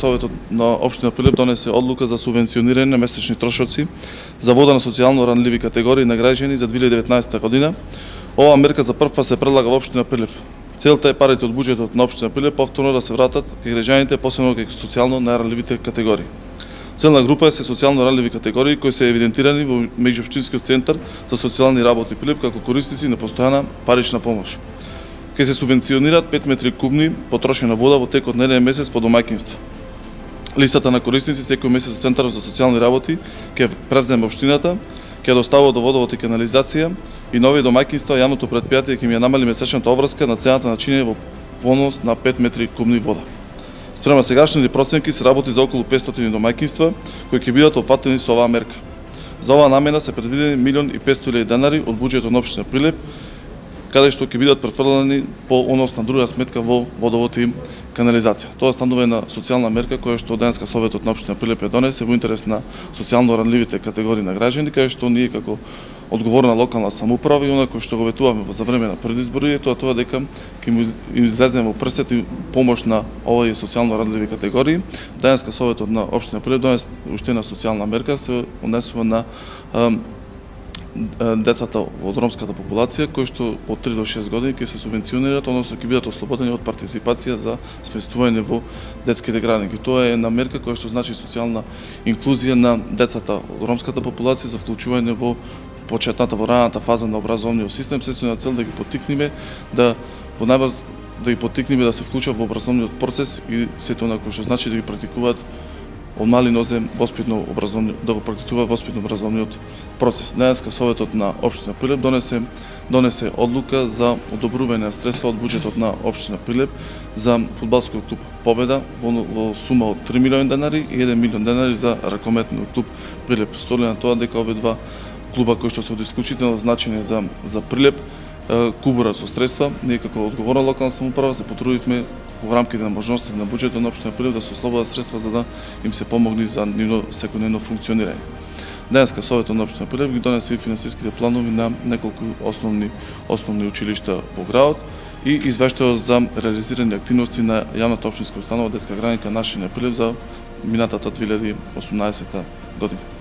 Советот на општина Прилеп донесе одлука за субвенционирање на месечни трошоци за вода на социјално ранливи категории на граѓани за 2019 година. Оваа мерка за прв пат се предлага во општина Прилеп. Целта е парите од буџетот на општина Прилеп повторно да се вратат кај граѓаните, посебно кај социјално најранливите категории. Целна група се социјално ранливи категории кои се евидентирани во меѓуопштинскиот центар за социјални работи Прилеп како корисници на постојана парична помош. Ке се субвенционираат 5 метри кубни потрошена вода во текот на еден месец по домаќинство. Листата на корисници секој месец од Центарот за социјални работи ќе превземе општината, ќе доставува до водовод и канализација и нови домаќинства јавното претпријатие ќе им ја намали месечната обврска на цената на чинење во вонос на 5 метри кубни вода. Спрема сегашните проценки се работи за околу 500 домаќинства кои ќе бидат опфатени со оваа мерка. За оваа намена се предвидени 1.500.000 денари од буџетот на општина Прилеп, каде што ќе бидат префрлени по однос на друга сметка во водовод и канализација. Тоа станува една социјална мерка која што денеска Советот на општина Прилеп ја донесе во интерес на социјално ранливите категории на граѓани, каде што ние како одговорна локална самоуправа и она кој што го ветуваме за време на предизбори е тоа дека ќе им излеземе во прсет и помош на овие социјално ранливи категории. Денеска Советот на општина Прилеп донесе уште една социјална мерка се однесува на децата од ромската популација кои што од 3 до 6 години ќе се субвенционираат, односно ќе бидат ослободени од партиципација за сместување во детските градинки. Тоа е една мерка која што значи социјална инклузија на децата од ромската популација за вклучување во почетната во раната фаза на образовниот систем, се со цел да ги поттикнеме да во најбрз да ги поттикнеме да се вклучат во образовниот процес и сето на кој што значи да ги практикуваат од мали нозе воспитно образовни, да го практикува воспитно образовниот процес. Денеска Советот на општина Прилеп донесе одлука за одобрување на средства од буџетот на општина Прилеп за фудбалскиот клуб Победа во сума од 3 милиони денари и 1 милион денари за ракометниот клуб Прилеп. Со оглед на тоа дека овие два клуба кои што се од исклучително значење за Прилеп кубурат со средства, ние како одговорна локална самоуправа се потрудивме во рамките на можностите на буџетот на општина Прилеп да се ослободат средства за да им се помогне за нивно секојдневно функционирање. Денеска Советот на општина Прилеп ги донесе и финансиските планови на неколку основни училишта во градот и извештајот за реализирани активности на јавната општинска установа детска градинка Нашине Прилеп за минатата 2018 година.